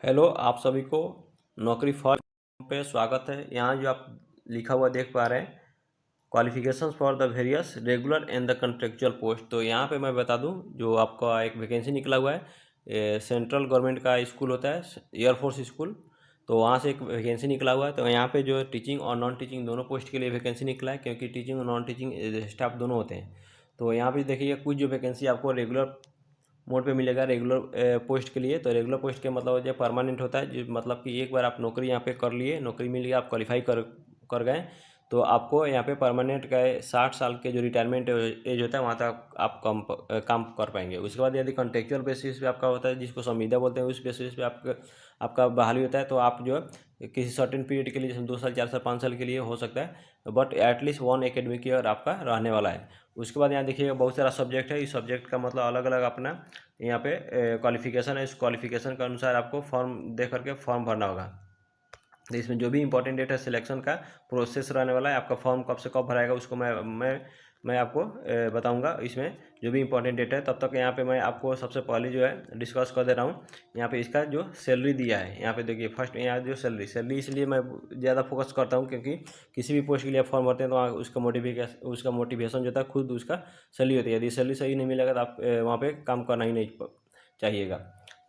Hello, आप सभी को नौकरी फॉर्म पे स्वागत है। यहाँ जो आप लिखा हुआ देख पा रहे हैं, qualifications for the various regular and the contractual post. तो यहाँ पे मैं बता दूँ, जो आपका एक वैकेंसी निकला हुआ है, सेंट्रल गवर्नमेंट का स्कूल होता है, एयरफोर्स स्कूल। तो वहाँ से एक वैकेंसी निकला हुआ है। तो यहाँ पे जो टीचिंग और नॉन टीचिंग दोनों पोस्ट के लिए वैकेंसी निकला है, क्योंकि टीचिंग और नॉन टीचिंग स्टाफ दोनों होते हैं। तो यहाँ पे देखिए, कुछ जो वैकेंसी आपको रेगुलर मोड पे मिलेगा रेगुलर पोस्ट के लिए। तो रेगुलर पोस्ट के मतलब जो परमानेंट होता है, जो मतलब कि एक बार आप नौकरी यहाँ पे कर लिए, नौकरी मिल गया, आप क्वालिफाई कर कर गए, तो आपको यहाँ पे परमानेंट का 60 साल के जो रिटायरमेंट एज होता है वहाँ तक आप काम कर पाएंगे। उसके बाद यदि कॉन्ट्रेक्चुअल बेसिस पे आपका होता है, जिसको संविदा बोलते हैं, उस बेसिस पे आपका आपका बहाली होता है। तो आप जो है किसी सर्टेन पीरियड के लिए, जैसे 2 साल 4 साल 5 साल के लिए हो सकता है, बट एटलीस्ट 1 एकेडमिक ईयर आपका रहने वाला है। उसके बाद यहाँ देखिएगा बहुत सारा सब्जेक्ट है। इस सब्जेक्ट का मतलब अलग अलग अपना यहाँ पे क्वालिफिकेशन है। इस क्वालिफिकेशन के अनुसार आपको फॉर्म दे करके फॉर्म भरना होगा। तो इसमें जो भी इंपॉर्टेंट डेट है सिलेक्शन का प्रोसेस रहने वाला है। आपका फॉर्म कब से कब भराएगा उसको मैं आपको बताऊंगा इसमें जो भी इंपॉर्टेंट डेट है। तब तक यहाँ पे मैं आपको सबसे पहले जो है डिस्कस कर दे रहा हूँ। यहाँ पे इसका जो सैलरी दिया है, यहाँ पे देखिए फर्स्ट यहाँ जो सैलरी इसलिए मैं ज़्यादा फोकस करता हूँ, क्योंकि किसी भी पोस्ट के लिए आप फॉर्म भरते हैं तो वहाँ उसका मोटिवेशन जो था खुद उसका सैलरी होती है। यदि सैलरी सही नहीं मिलेगा तो आप वहाँ पे काम करना ही नहीं चाहिएगा,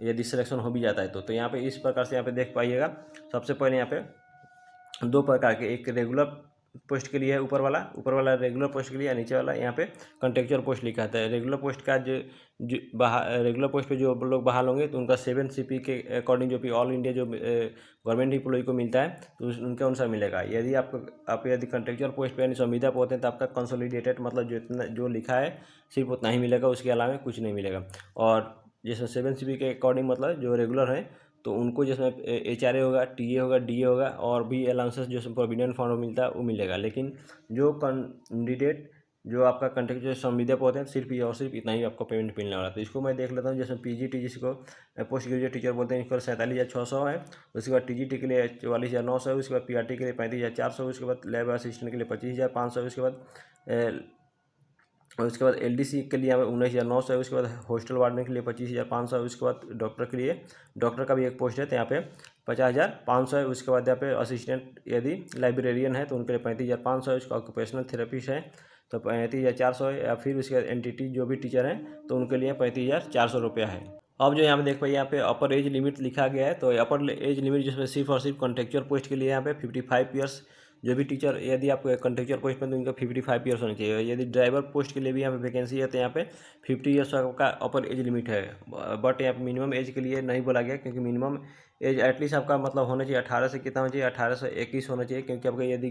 यदि सिलेक्शन हो भी जाता है तो यहाँ पे इस प्रकार से यहाँ पे देख पाइएगा। सबसे पहले यहाँ पे 2 प्रकार के, एक रेगुलर पोस्ट के लिए है, ऊपर वाला रेगुलर पोस्ट के लिए, नीचे वाला यहाँ पे कॉन्ट्रेक्चुअल पोस्ट लिखा आता है। रेगुलर पोस्ट का रेगुलर पोस्ट पे जो लोग बहाल होंगे तो उनका 7 CP के अकॉर्डिंग जो भी ऑल इंडिया जो गवर्नमेंट एम्प्लॉय को मिलता है तो उनके अनुसार मिलेगा। यदि आप यदि कॉन्ट्रेक्चुअल पोस्ट पे यानी संविदा पे होते हैं तो आपका कंसोलिडेटेड मतलब जो लिखा है सिर्फ उतना ही मिलेगा, उसके अलावा कुछ नहीं मिलेगा। और जैसे 7 CP के अकॉर्डिंग मतलब जो रेगुलर है तो उनको जिसमें HRA होगा, TA होगा, DA होगा, और भी अलाउंसेस जो प्रोविडेंट फंड मिलता है वो मिलेगा। लेकिन जो कैंडिडेट जो आपका कॉन्ट्रैक्ट जो संविदा पे होते हैं सिर्फ ये और सिर्फ इतना ही आपको पेमेंट मिलने वाला है। तो इसको मैं देख लेता हूँ। जैसे PGT जिसको पोस्ट ग्रेजुएट टीचर बोलते हैं, इसको 47,600 है। उसके बाद TGT के लिए 44,900 है। उसके बाद PRT के लिए 35,400। उसके बाद लैब असिस्टेंट के लिए 25,500 है। उसके बाद LDC के लिए यहाँ पे 19,900 है। उसके बाद हॉस्टल वार्डन के लिए 25,500 है। उसके बाद डॉक्टर के लिए, डॉक्टर का भी एक पोस्ट है तो यहाँ पे 50,500 है। उसके बाद यहाँ पे असिस्टेंट यदि लाइब्रेरियन है तो उनके लिए 35,500 है। उसका ऑक्यूपेशनल थेरेपिस्ट है तो 35,400 है। या फिर उसके बाद NTT जो भी टीचर हैं तो उनके लिए 35,400 रुपया है। अब जो यहाँ पे देख पाइए, यहाँ पे अपर एज लिमिट लिखा गया है। तो अपर एज लिमिट जिसमें सिर्फ और सिर्फ कॉन्ट्रेक्चुअल पोस्ट के लिए यहाँ पे 55 ईयर्स, जो भी टीचर यदि आप कॉन्ट्रेक्चुअल पोस्ट में तो इनका 55 ईयर्स होना चाहिए। यदि ड्राइवर पोस्ट के लिए भी यहाँ पे वैकेंसी है तो यहाँ पे 50 ईयर्स का अपर एज लिमिट है। बट यहाँ पे मिनिमम एज के लिए नहीं बोला गया, क्योंकि मिनिमम एज एटलीस्ट आपका मतलब होना चाहिए 18 से कितना होना चाहिए, 18 से 21 होना चाहिए। क्योंकि आपका यदि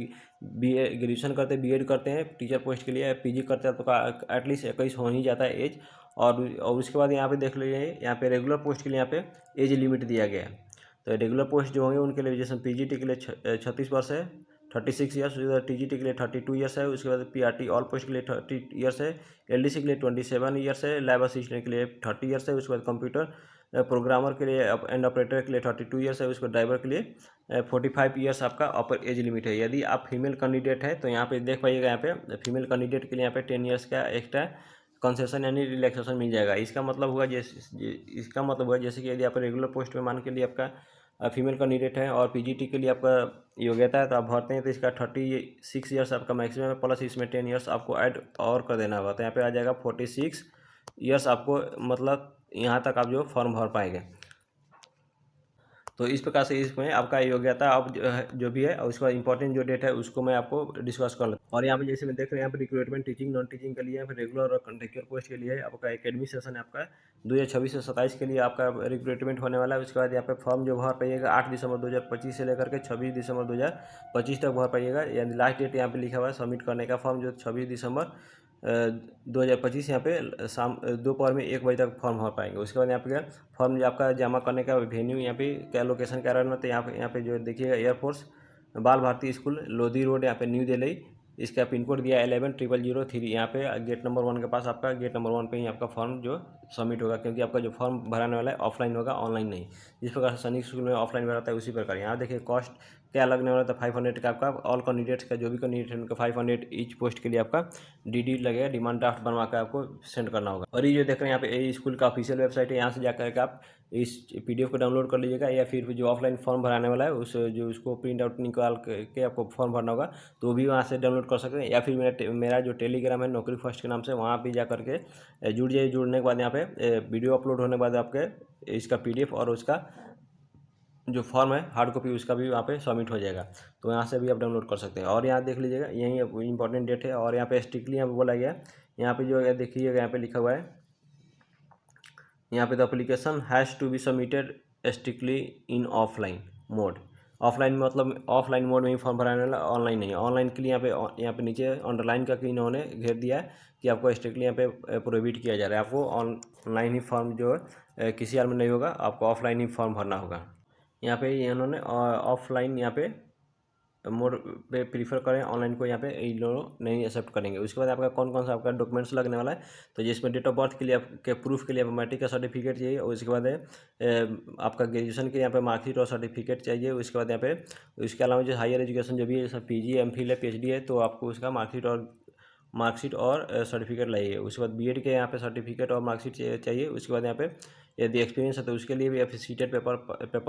BA ग्रेजुएशन करते हैं, BEd करते हैं टीचर पोस्ट के लिए, PG करते हैं तो एटलीस्ट 21 हो ही जाता है एज। और उसके बाद यहाँ पे देख लीजिए, यहाँ पे रेगुलर पोस्ट के लिए यहाँ पे एज लिमिट दिया गया है। तो रेगुलर पोस्ट जो होंगे उनके लिए जैसे PGT के लिए 36 वर्ष है, 36 ईयर्स। TGT के लिए 32 ईयर्स है। उसके बाद PRT ऑल पोस्ट के लिए 30 ईयर्स है। LDC के लिए 27 ईयर्स है। लैब असिस्टेंट के लिए 30 ईयर्स है। उसके बाद कंप्यूटर प्रोग्रामर के लिए एंड ऑपरेटर के लिए 32 ईयर्स है। उसके ड्राइवर के लिए 45 ईयर्स आपका अपर एज लिमिट है। यदि आप फीमेल कैंडिडेट है तो यहाँ पे देख पाइएगा, यहाँ पे फीमेल कैंडिडेट के लिए यहाँ पे 10 ईयर्स का एक्स्ट्रा कंसेशन यानी रिलैक्सेशन मिल जाएगा। इसका मतलब हुआ जैसे कि यदि आप रेगुलर पोस्ट में मान के लिए आपका फीमेल कैंडिडेट है और PGT के लिए आपका योग्यता है तो आप भरते हैं तो इसका 36 ईयर्स आपका मैक्सिमम है, प्लस इसमें 10 ईयर्स आपको ऐड और कर देना होगा। तो यहाँ पे आ जाएगा 46 ईयर्स आपको, मतलब यहाँ तक आप जो फॉर्म भर पाएंगे। तो इस प्रकार से इसमें आपका योग्यता अब जो भी है और उसका इंपॉर्टेंट जो डेट है उसको मैं आपको डिस्कस कर लेता हूँ। और यहाँ पे जैसे मैं देख रहे हैं, यहाँ पे रिक्रूटमेंट टीचिंग नॉन टीचिंग के लिए, यहाँ पे रेगुलर और कॉन्ट्रेक्चुअल पोस्ट के लिए आपका एकेडमिक सेशन है आपका 2026 से 27 के लिए आपका रिक्रूटमेंट होने वाला है। उसके बाद यहाँ पे फॉर्म जो भर पाइएगा 8 दिसंबर 2025 से लेकर के 26 दिसंबर 2025 तक भर पाइएगा। यानी लास्ट डेट यहाँ पे लिखा हुआ है सबमिट करने का फॉर्म, जो 26 दिसंबर 2025 यहाँ पे शाम दोपहर में 1 बजे तक फॉर्म भर पाएंगे। उसके बाद यहाँ पे फॉर्म आपका जमा करने का वेन्यू यहाँ पे क्या लोकेशन क्या रहना, तो यहाँ पे जो देखिएगा एयरफोर्स बाल भारती स्कूल लोधी रोड, यहाँ पे न्यू दिल्ली। इसका पिन कोड दिया 110003। यहाँ पे गेट नंबर 1 के पास आपका, गेट नंबर 1 पे ही आपका फॉर्म जो सबमिट होगा, क्योंकि आपका जो फॉर्म भराने वाला है ऑफलाइन होगा, ऑनलाइन नहीं। जिस प्रकार से सैनिक स्कूल में ऑफलाइन भराता है उसी प्रकार यहाँ देखिए कॉस्ट क्या लगने वाला था 500 का आपका। ऑल कैंडिडेट्स का जो भी कैंडिडेट है उनका 500 ईच पोस्ट के लिए आपका डी लगेगा, डिमांड ड्राफ्ट बनवा कर आपको सेंड करना होगा। और ये जो देख रहे हैं यहाँ पे स्कूल का ऑफिशियल वेबसाइट है, यहाँ से जाकर के आप इस PDF को डाउनलोड कर लीजिएगा, या फिर जो ऑफलाइन फॉर्म भराने वाला है उस जो उसको प्रिंट आउट निकाल के आपको फॉर्म भरना होगा तो वो भी वहाँ से डाउनलोड कर सकते हैं। या फिर मेरा जो टेलीग्राम है नौकरी फर्स्ट के नाम से, वहाँ भी जा करके जुड़ जाइए। जुड़ने के बाद यहाँ पे वीडियो अपलोड होने के बाद आपके इसका PDF और उसका जो फॉर्म है हार्ड कॉपी उसका भी वहाँ पे सबमिट हो जाएगा, तो यहाँ से भी आप डाउनलोड कर सकते हैं। और यहाँ देख लीजिएगा यही इंपॉर्टेंट डेट है, और यहाँ पे स्ट्रिक्टली यहाँ पे बोला गया है, यहाँ पे जो है देखिएगा यहाँ पे लिखा हुआ है, यहाँ पे the application has to be submitted strictly in offline mode. Offline मतलब ऑफलाइन मोड में ही फॉर्म भराने वाला, ऑनलाइन नहीं। ऑनलाइन के लिए यहाँ पे नीचे अंडरलाइन करके इन्होंने घेर दिया है कि आपको स्ट्रिक्टली यहाँ पे प्रोहिबिट किया जा रहा है। आपको ऑनलाइन ही फॉर्म जो है किसी हाल में नहीं होगा, आपको ऑफलाइन ही फॉर्म भरना होगा। यहाँ पे इन्होंने ऑफलाइन यहाँ पे मोड पे प्रीफर करें, ऑनलाइन को यहाँ पे इन लोग नहीं एक्सेप्ट करेंगे। उसके बाद आपका कौन कौन सा आपका डॉक्यूमेंट्स लगने वाला है, तो जिसमें डेट ऑफ बर्थ के लिए आपके प्रूफ के लिए मैट्रिक का सर्टिफिकेट चाहिए, और उसके बाद आपका ग्रेजुएशन के यहाँ पे मार्कशीट और सर्टिफिकेट चाहिए। उसके बाद यहाँ पे इसके अलावा जो हायर एजुकेशन जो भी है PG MPhil है PhD है, तो आपको उसका मार्कशीट और सर्टिफिकेट लाइए। उसके बाद BEd के यहाँ पे सर्टिफिकेट और मार्कशीट चाहिए। उसके बाद यहाँ पे यदि एक्सपीरियंस है तो उसके लिए भी या फिर सीटेट पेपर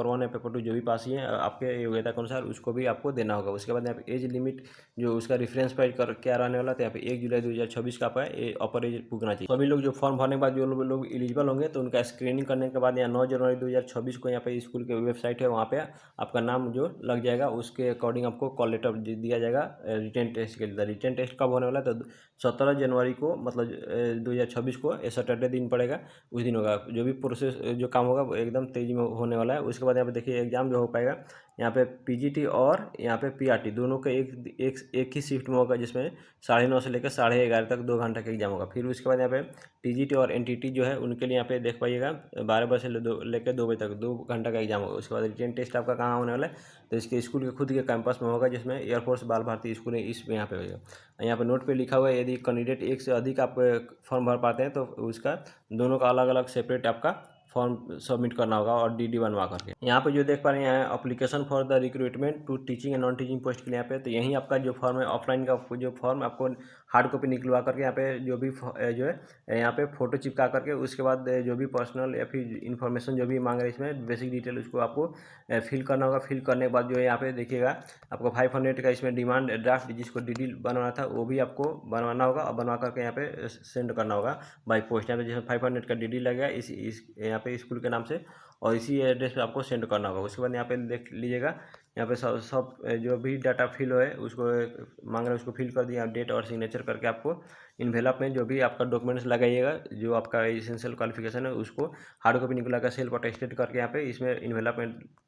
1 या पेपर 2 जो भी पास ही है आपके योग्यता के अनुसार उसको भी आपको देना होगा। उसके बाद यहाँ पे एज लिमिट जो उसका रेफरेंस प्राइस कर क्या रहने वाला था, यहाँ पे 1 जुलाई 2026 का आपका अपर एज पुगना चाहिए। सभी लोग जो फॉर्म भरने के बाद जो लोग एलिजिबल होंगे तो उनका स्क्रीनिंग करने के बाद यहाँ 9 जनवरी 2026 को यहाँ पे स्कूल के वेबसाइट है, वहाँ पे आपका नाम जो लग जाएगा उसके अकॉर्डिंग आपको कॉल लेटर दिया जाएगा रिटन टेस्ट के लिए। रिटन टेस्ट कब होने वाला है, तो 17 जनवरी को मतलब 2026 को सैटरडे दिन पड़ेगा, उस दिन होगा। जो भी प्रोसेस जो काम होगा वो एकदम तेज़ी में होने वाला है। उसके बाद यहाँ पे देखिए एग्जाम जो हो पाएगा यहाँ पे PGT और यहाँ पे PRT दोनों का एक ही शिफ्ट में होगा, जिसमें 9:30 से लेकर 11:30 तक 2 घंटा का एग्जाम होगा। फिर उसके बाद यहाँ पे TGT और NTT जो है उनके लिए यहाँ पे देख पाइएगा 12 बजे से लेकर 2 बजे तक 2 घंटा का एग्जाम होगा। उसके बाद रिटन टेस्ट आपका कहाँ होने वाला है, तो इसके स्कूल के खुद के कैंपस में होगा, जिसमें एयरफोर्स बाल भारती स्कूल है, इसमें यहाँ पे होगा। यहाँ पे नोट पे लिखा हुआ है यदि कैंडिडेट एक से अधिक आप फॉर्म भर पाते हैं तो उसका दोनों का अलग अलग सेपरेट आपका फॉर्म सबमिट करना होगा और DD बनवा करके। यहाँ पे जो देख पा रहे हैं application for the recruitment to teaching and non teaching post के लिए यहाँ पे, तो यही आपका जो फॉर्म है ऑफलाइन का जो फॉर्म आपको हार्ड कॉपी निकलवा करके यहाँ पे जो भी जो है यहाँ पे फोटो चिपका करके उसके बाद जो भी पर्सनल या फिर इन्फॉर्मेशन जो भी मांग रहे हैं इसमें बेसिक डिटेल उसको आपको फिल करना होगा। फिल करने के बाद जो है यहाँ पे देखिएगा आपको 500 का इसमें डिमांड ड्राफ्ट जिसको DD बनवाना था वो भी आपको बनवाना होगा, और बनवा करके यहाँ पे सेंड करना होगा बाई पोस्ट। यहाँ पे जैसे 500 का DD लगेगा इस यहाँ पे स्कूल के नाम से, और इसी एड्रेस पे आपको सेंड करना होगा। उसके बाद यहाँ पे देख लीजिएगा यहाँ पे सब जो भी डाटा फिल है उसको मांग रहे हैं उसको फिल कर दिया, डेट और सिग्नेचर करके आपको इन्वेलप में जो भी आपका डॉक्यूमेंट्स लगाइएगा जो आपका एसेंशियल क्वालिफिकेशन है उसको हार्ड कॉपी निकला कर सेल्फ अटेस्टेड करके यहाँ पे इसमें इन्वेलप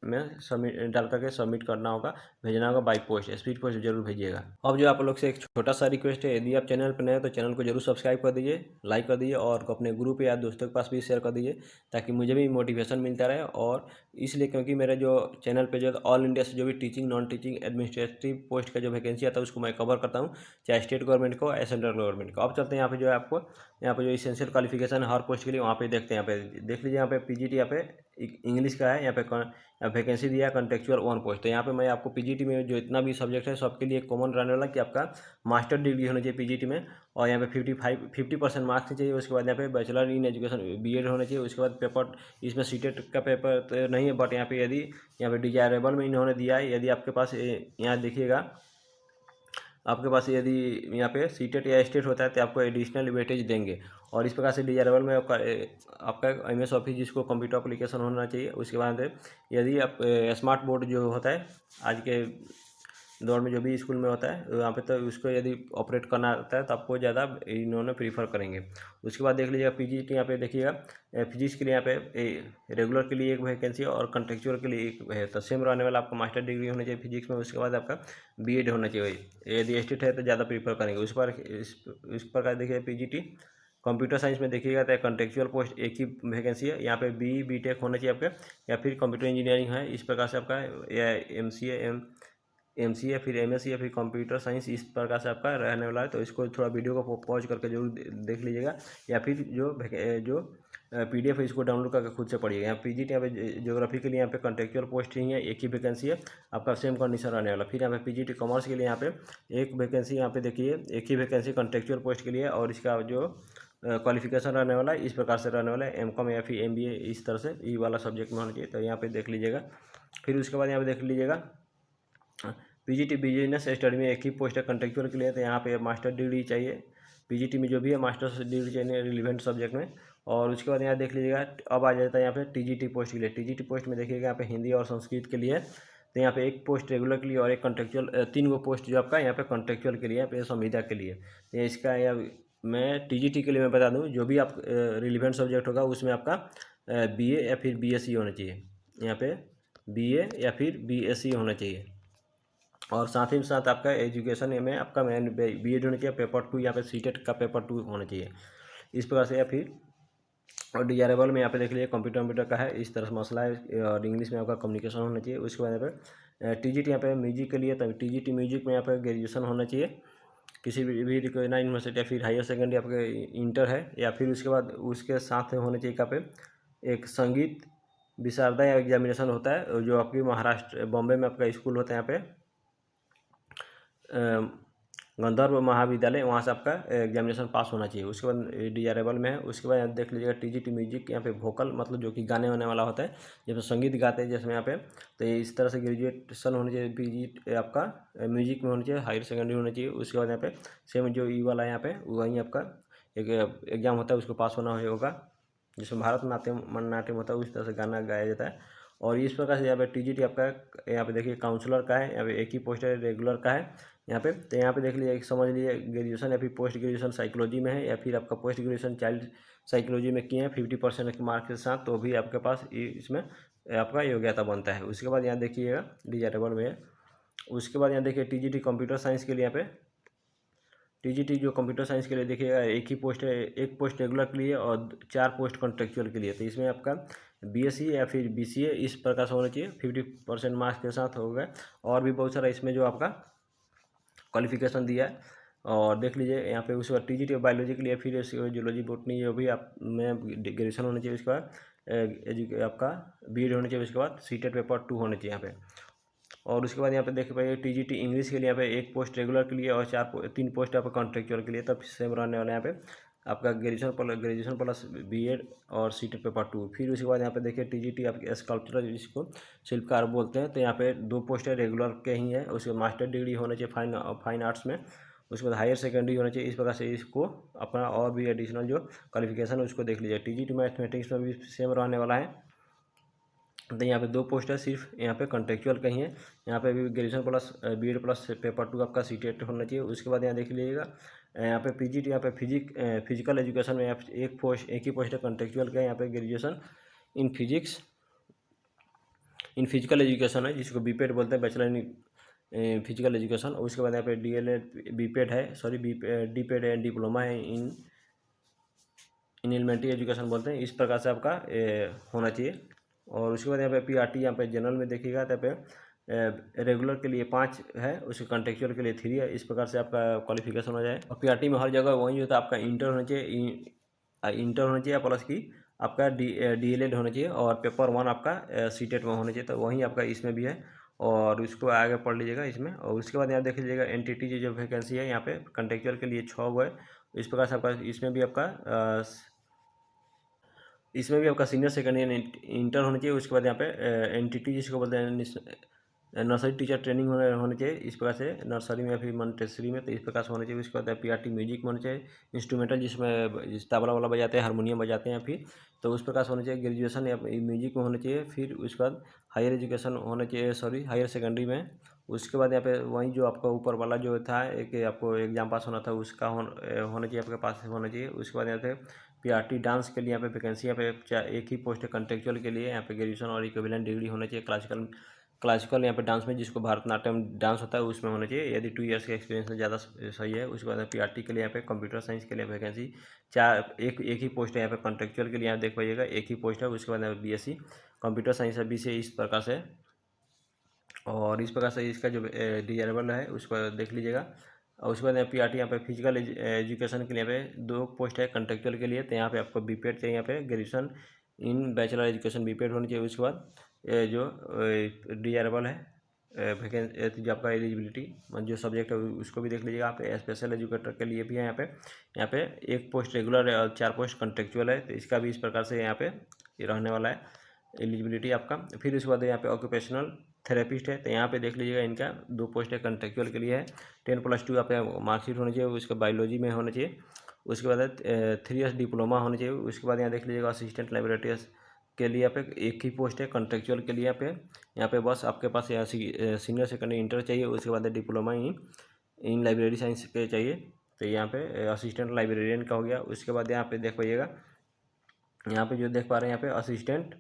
में सबमिट डाल करके सबमिट करना होगा, भेजना होगा बाई पोस्ट। स्पीड पोस्ट जरूर भेजिएगा। अब जो आप लोग से एक छोटा सा रिक्वेस्ट है, यदि आप चैनल पर नए हैं तो चैनल को जरूर सब्सक्राइब कर दीजिए, लाइक कर दीजिए, और अपने ग्रुप या दोस्तों के पास भी शेयर कर दीजिए ताकि मुझे भी मोटिवेशन मिलता रहे। और इसलिए क्योंकि मेरे जो चैनल पे जो ऑल इंडिया से जो भी teaching non teaching administrative post का जो वैकेंसी आता है उसको मैं कवर करता हूँ, चाहे स्टेट गवर्नमेंट को या सेंट्रल गवर्नमेंट को। अब चलते हैं यहाँ पे जो है आपको यहाँ पे जो इसेंशियल क्वालिफिकेशन है हर पोस्ट के लिए वहाँ पे देखते हैं। यहाँ पे देख लीजिए यहाँ पे PGT यहाँ पे इंग्लिश का है, यहाँ पे वैकेंसी दिया है कॉन्टेक्चुअल 1 पोस्ट। तो यहाँ पे मैं आपको PGT में जो इतना भी सब्जेक्ट है सबके लिए कॉमन रहने वाला कि आपका मास्टर डिग्री होना चाहिए PGT में, और यहाँ पे 50% मार्क्स चाहिए। उसके बाद यहाँ पे बैचलर इन एजुकेशन BEd होना चाहिए। उसके बाद पेपर इसमें सीटेट का पेपर तो नहीं है, बट यहाँ पे यदि यहाँ पे डिजायरेबल में इन्होंने दिया है, यदि आपके पास यहाँ देखिएगा आपके पास यदि यहाँ पे सीटेट या स्टेट होता है तो आपको एडिशनल वेटेज देंगे। और इस प्रकार से डिजायरेबल में आपका MS ऑफिस जिसको कंप्यूटर एप्लीकेशन होना चाहिए। उसके बाद यदि आप स्मार्ट बोर्ड जो होता है आज के दौर में जो भी स्कूल में होता है वहाँ पे, तो उसको यदि ऑपरेट करना आता है तो आपको ज़्यादा इन्होंने प्रीफर करेंगे। उसके बाद देख लीजिएगा PGT यहाँ पे देखिएगा फिजिक्स के लिए यहाँ पे रेगुलर के लिए एक वैकेंसी और कॉन्ट्रेक्चुअल के लिए एक है, तो सेम रहने वाला आपको मास्टर डिग्री होनी चाहिए फिजिक्स में। उसके बाद आपका BEd होना चाहिए, यदि स्टेट है तो ज़्यादा प्रीफर करेंगे। इस प्रकार देखिए PGT कंप्यूटर साइंस में देखिएगा तो कॉन्ट्रेक्चुअल पोस्ट एक ही वैकेंसी है, यहाँ पे BE BTech होना चाहिए आपका, या फिर कंप्यूटर इंजीनियरिंग है। इस प्रकार से आपका या MCA MCA, फिर MSc या फिर कंप्यूटर साइंस, इस प्रकार से आपका रहने वाला है। तो इसको थोड़ा वीडियो को पॉज करके जरूर देख लीजिएगा, या फिर जो PDF है इसको डाउनलोड करके खुद से पढ़िएगा। यहाँ PGT यहाँ पे ज्योग्राफी के लिए यहाँ पे कॉन्ट्रेक्चुअल पोस्ट ही है, एक ही वैकेंसी है, आपका सेम कंडीशन रहने वाला। फिर यहाँ पे PGT कॉमर्स के लिए यहाँ पे एक वैकेंसी, यहाँ पे देखिए एक ही वैकेंसी कॉन्ट्रेक्चुअल पोस्ट के लिए, और इसका जो क्वालिफिकेशन रहने वाला है इस प्रकार से रहने वाला है, MCOM या फिर MBA, इस तरह से ई वाला सब्जेक्ट में होना चाहिए। तो यहाँ पे देख लीजिएगा। फिर उसके बाद यहाँ पे देख लीजिएगा PGT बिजनेस स्टडी में एक ही पोस्ट है कॉन्ट्रेक्चुअल के लिए, तो यहाँ पे मास्टर डिग्री चाहिए। PGT में जो भी है मास्टर डिग्री चाहिए रिलेवेंट सब्जेक्ट में। और उसके बाद यहाँ देख लीजिएगा, अब आ जाता है यहाँ पे TGT पोस्ट के लिए। TGT पोस्ट में देखिएगा यहाँ पे हिंदी और संस्कृत के लिए, तो यहाँ पे एक पोस्ट रेगुलर के लिए और एक कॉन्ट्रेक्चुअल, 3 गो पोस्ट जो आपका यहाँ पे कॉन्ट्रेक्चुअल के लिए, यहाँ पे संविदा के लिए। तो इसका मैं TGT के लिए मैं बता दूँ, जो भी आप रिलेवेंट सब्जेक्ट होगा उसमें आपका BA या फिर BSc होना चाहिए। यहाँ पे BA या फिर BSc होना चाहिए, और साथ ही साथ आपका एजुकेशन में आपका मेन BEd होना चाहिए। पेपर 2 यहाँ पे CTET का पेपर 2 होना चाहिए, इस प्रकार से। या फिर और डिजायरेबल में यहाँ पे देख लीजिए कंप्यूटर का है, इस तरह से मसला है, और इंग्लिश में आपका कम्युनिकेशन होना चाहिए। उसके बाद यहाँ पे TGT यहाँ पे म्यूजिक के लिए, तब TGT म्यूजिक में यहाँ पे ग्रेजुएशन होना चाहिए, किसी भी रिकॉग्नाइज्ड यूनिवर्सिटी, या फिर हायर सेकेंडरी आपके इंटर है, या फिर उसके बाद उसके साथ होना चाहिए यहाँ पे एक संगीत विशारदा या एग्जामिनेशन होता है, जो आपकी महाराष्ट्र बॉम्बे में आपका स्कूल होता है यहाँ पे गंधर्व महाविद्यालय, वहाँ से आपका एग्जामिनेशन पास होना चाहिए। उसके बाद डिजायरेबल में है। उसके बाद देख लीजिएगा TGT म्यूजिक, यहाँ पे वोकल मतलब जो कि गाने वाने वाला होता है, जैसे संगीत गाते हैं जिसमें यहाँ पे, तो इस तरह से ग्रेजुएशन होना चाहिए। PG आपका म्यूजिक में होना चाहिए, हायर सेकेंडरी होना चाहिए। उसके बाद यहाँ पे सेम जो ई वाला है यहाँ पे, वहीं आपका एक एग्जाम होता है, उसको पास होना होगा, जिसमें भारत नाट्यम होता है, उस तरह से गाना गाया जाता है। और इस प्रकार से यहाँ पे TGT आपका, यहाँ पे देखिए काउंसलर का है, यहाँ पे एक ही पोस्ट है रेगुलर का है यहाँ पे। तो यहाँ पे देख लीजिए, समझ लीजिए ग्रेजुएशन या फिर पोस्ट ग्रेजुएशन साइकोलॉजी में है, या फिर आपका पोस्ट ग्रेजुएशन चाइल्ड साइकोलॉजी में किए हैं 50% के मार्क्स के साथ, तो भी आपके पास इसमें आपका योग्यता बनता है। उसके बाद यहाँ देखिएगा डिजायरेबल में है। उसके बाद यहाँ देखिए TGT कंप्यूटर साइंस के लिए, यहाँ पे TGT जो कंप्यूटर साइंस के लिए देखिएगा एक ही पोस्ट है, एक पोस्ट रेगुलर के लिए और 4 पोस्ट कॉन्ट्रेक्चुअल के लिए। तो इसमें आपका BSc या फिर BCA इस प्रकार से होना चाहिए, 50% मार्क्स के साथ होगा। और भी बहुत सारा इसमें जो आपका क्वालिफिकेशन दिया है, और देख लीजिए यहाँ पे। उसके बाद TGT बायोलॉजी के लिए फिर जूलॉजी बोटनी, जो भी आप में ग्रेजुएशन होना चाहिए। उसके बाद आपका BEd होना चाहिए। उसके बाद CTET पेपर 2 होना चाहिए यहाँ पे। और उसके बाद यहाँ पे देख पाइए TGT इंग्लिश के लिए यहाँ पे एक पोस्ट रेगुलर के लिए और 3 पोस्ट आपका कॉन्ट्रेक्चुअल के लिए, तब सेम रहने वाला है यहाँ पे आपका ग्रेजुएशन प्लस BEd और CTET पेपर 2। फिर उसके बाद यहाँ पे देखिए TGT आपके स्कल्पचर, जिसको शिल्पकार बोलते हैं, तो यहाँ पे 2 पोस्ट है रेगुलर के ही है। उसके मास्टर डिग्री होना चाहिए फाइन आर्ट्स में। उसके बाद हायर सेकेंडरी होना चाहिए। इस प्रकार से इसको अपना और भी एडिशनल जो क्वालिफिकेशन है उसको देख लीजिए। TGT मैथमेटिक्स में भी सेम रहने वाला है। तो यहाँ पे 2 पोस्ट है, सिर्फ यहाँ पे कॉन्ट्रेक्चुअल कहीं है। यहाँ पे भी graduation plus BEd plus paper 2 आपका CTET होना चाहिए। उसके बाद यहाँ देख लीजिएगा यहाँ पे PGT, यहाँ पे फिजिकल एजुकेशन में एक ही पोस्ट है कॉन्ट्रेक्चुअल का। यहाँ पे ग्रेजुएशन इन फिजिकल एजुकेशन है, जिसको BPED बोलते हैं, बैचलर इन फिजिकल एजुकेशन। उसके बाद यहाँ पे DLED BPED है, सॉरी DPED है, डिप्लोमा है इन एलिमेंट्री एजुकेशन बोलते हैं। इस प्रकार से आपका होना चाहिए। और उसके बाद यहाँ पे PRT, यहाँ पे जनरल में देखिएगा तो यहाँ पे रेगुलर के लिए 5 है, उसके कॉन्ट्रेक्चुअल के लिए 3 है। इस प्रकार से आपका क्वालिफिकेशन हो जाए। और PRT में हर जगह वही होता है, आपका इंटर होना चाहिए, प्लस की आपका DLED होना चाहिए, और पेपर 1 आपका CTET में होना चाहिए। तो वहीं आपका इसमें भी है, और उसको आगे पढ़ लीजिएगा इसमें। और उसके बाद यहाँ देख लीजिएगा NTT जो वैकेंसी है यहाँ पे कॉन्ट्रेक्चुअल के लिए 6 गो है। इस प्रकार से आपका इसमें भी आपका सीनियर सेकेंडरी इंटर होना चाहिए। उसके बाद यहाँ पे NTT जिसको बोलते हैं नर्सरी टीचर ट्रेनिंग होने चाहिए, इस प्रकार से नर्सरी में या फिर मॉन्टेसरी में, तो इस प्रकार से होना चाहिए। उसके बाद PRT म्यूजिक में होना चाहिए, इंस्ट्रूमेंटल जिसमें तबला वाला बजाते हैं, हारमोनियम बजाते हैं फिर, तो उस प्रकार से होना चाहिए। ग्रेजुएशन या म्यूजिक में होना चाहिए। फिर उसके बाद हायर एजुकेशन होना चाहिए, सॉरी हायर सेकेंडरी में। उसके बाद यहाँ पे वहीं जो आपका ऊपर वाला जो था एक आपको एग्जाम पास होना था, उसका होना चाहिए, आपके पास होना चाहिए। उसके बाद यहाँ पे PRT डांस के लिए यहाँ पे वैकेंसी, यहाँ पे एक ही पोस्ट है कॉन्ट्रेक्चुअल के लिए। यहाँ पे ग्रेजुएशन और इक्विवेलेंट डिग्री होना चाहिए क्लासिकल यहाँ पे डांस में, जिसको भरतनाट्यम डांस होता है उसमें होना चाहिए, यदि 2 ईयर्स का एक्सपीरियंस ज़्यादा सही है। उसके बाद PRT के लिए यहाँ पे कंप्यूटर साइंस के लिए वैकेंसी एक ही पोस्ट है यहाँ पे कॉन्ट्रेक्चुअल के लिए, यहाँ देख पाइएगा एक ही पोस्ट है। उसके बाद BSc कंप्यूटर साइंस है, BCA, इस प्रकार से और इस प्रकार से इसका जो डिजायरेबल है उस पर देख लीजिएगा। और उसके बाद PRT यहाँ पे फिजिकल एजुकेशन के लिए यहाँ पे 2 पोस्ट है कॉन्ट्रेक्चुअल के लिए, तो यहाँ पे आपको बीपेड चाहिए, यहाँ पे graduation in bachelor education BPEd होनी चाहिए। उसके बाद जो डिजायरेबल है वैकेंसी जो आपका एलिजिबिलिटी जो सब्जेक्ट है उसको भी देख लीजिएगा। यहाँ पे स्पेशल एजुकेटर के लिए भी है, यहाँ पे 1 पोस्ट रेगुलर है और 4 पोस्ट कॉन्ट्रेक्चुअल है, तो इसका भी इस प्रकार से यहाँ पे रहने वाला है एलिजिबिलिटी आपका। फिर उसके बाद यहाँ पे ऑक्यूपेशनल थेरेपिस्ट है, तो यहाँ पे देख लीजिएगा इनका 2 पोस्ट है कॉन्ट्रेक्चुअल के लिए है। 10+2 यहाँ पे मार्कशीट होनी चाहिए, उसके बायोलॉजी में होना चाहिए। उसके बाद 3 ईयर्स डिप्लोमा होना चाहिए। उसके बाद यहाँ देख लीजिएगा असिस्टेंट लाइब्रेरियस के लिए यहाँ पे 1 ही पोस्ट है कॉन्ट्रेक्चुअल के लिए। यहाँ पे बस आपके पास यहाँ सीनियर सेकेंडरी इंटर चाहिए। उसके बाद डिप्लोमा इन लाइब्रेरी साइंस के चाहिए, तो यहाँ पे असिस्टेंट लाइब्रेरियन का हो गया। उसके बाद यहाँ पे देख पाइएगा, यहाँ पे जो देख पा रहे हैं यहाँ पे असिस्टेंट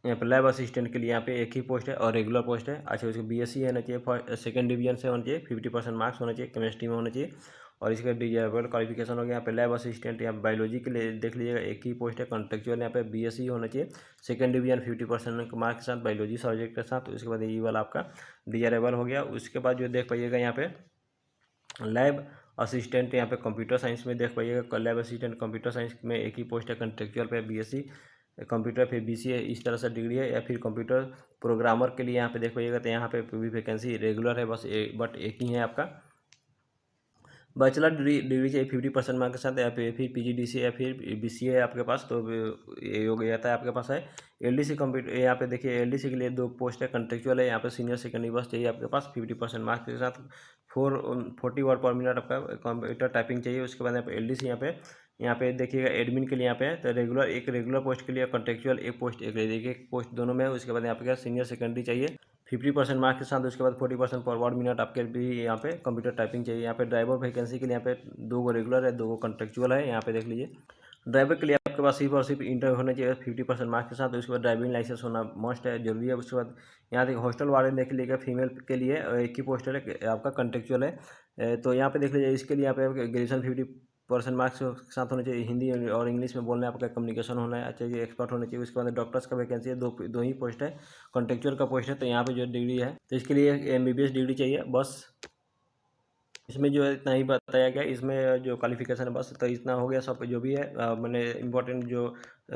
यहाँ पे लैब असिस्टेंट के लिए यहाँ पे 1 ही पोस्ट है और रेगुलर पोस्ट है। अच्छा, उसको BSc होना चाहिए, सेकंड डिवीजन से होना चाहिए, 50% मार्क्स होना चाहिए, केमिस्ट्री में होना चाहिए। और इसका डिजायरेबल क्वालिफिकेशन हो गया। यहाँ पे लैब असिस्टेंट यहाँ बायोलॉजी के लिए देख लीजिएगा 1 ही पोस्ट है कॉन्ट्रेक्चुअल, यहाँ पे BSc होना चाहिए, सेकंड डिवीजन 50% मार्क्स के साथ बायोलॉजी सब्जेक्ट के साथ। उसके बाद ये वाला आपका डिजायरेबल हो गया। उसके बाद जो देख पाइएगा यहाँ पे लैब असिस्टेंट यहाँ पे कंप्यूटर साइंस में देख पाइएगा, लैब असिस्टेंट कंप्यूटर साइंस में 1 ही पोस्ट है कॉन्ट्रेक्चुअल पे, BSc कंप्यूटर फिर BCA इस तरह से डिग्री है। या फिर कंप्यूटर प्रोग्रामर के लिए यहाँ पे देख पाइएगा, तो यहाँ पे भी वैकेंसी रेगुलर है, बस बट 1 ही है आपका। बैचलर डिग्री चाहिए 50% मार्क्स के साथ, या फिर PGDCA या फिर BCA है आपके पास, तो ये हो गया था आपके पास है। LDC कंप्यूटर यहाँ पे देखिए LDC के लिए 2 पोस्ट है कॉन्ट्रेक्चुअल है, यहाँ पे सीनियर सेकेंडरी बस चाहिए आपके पास 50% मार्क्स के साथ, 40 वर्ड पर मिनट आपका कंप्यूटर टाइपिंग चाहिए। उसके बाद यहाँ पे LDC यहाँ पे देखिएगा एडमिन के लिए यहाँ पे है, तो एक रेगुलर पोस्ट के लिए कॉन्ट्रेक्चुअल 1 पोस्ट एक पोस्ट दोनों में है। उसके बाद यहाँ पे क्या सीनियर सेकेंडरी चाहिए 50% मार्क्स के साथ। उसके बाद 40% पर वर्ड मिनट आपके भी यहाँ पे कंप्यूटर टाइपिंग चाहिए। यहाँ पे ड्राइवर वैकेंसी के लिए यहाँ पे 2 रेगुलर है, 2 कॉन्ट्रेक्चुअल है। यहाँ पे देख लीजिए ड्राइवर के लिए आपके पास सिर्फ और सिर्फ इंटर होना चाहिए 50% मार्क्स के साथ। उसके बाद ड्राइविंग लाइसेंस होना मस्ट है, जरूरी है। उसके बाद यहाँ देखिए हॉस्टल वार्डन देख लीजिएगा फीमेल के लिए 1 ही पोस्ट है आपका कॉन्ट्रेक्चुअल है, तो यहाँ पे देख लीजिए इसके लिए यहाँ पे ग्रेजुएशन 50% मार्क्स के साथ होना चाहिए, हिंदी और इंग्लिश में बोलना है, आपका कम्युनिकेशन होना है चाहिए, एक्सपर्ट होना चाहिए। उसके बाद डॉक्टर्स का वैकेंसी है, दो ही पोस्ट है कॉन्ट्रेक्चुअल का पोस्ट है, तो यहाँ पे जो डिग्री है तो इसके लिए MBBS डिग्री चाहिए बस। इसमें जो है इतना ही बताया गया, इसमें जो क्वालिफिकेशन है बस, तो इतना हो गया सब जो भी है। मैंने इंपॉर्टेंट जो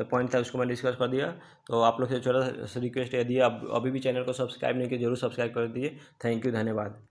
पॉइंट था उसको मैं डिस्कस कर दिया। तो आप लोग से छोटा सा रिक्वेस्ट है, यदि आप अभी भी चैनल को सब्सक्राइब नहीं किए जरूर सब्सक्राइब कर दीजिए। थैंक यू, धन्यवाद।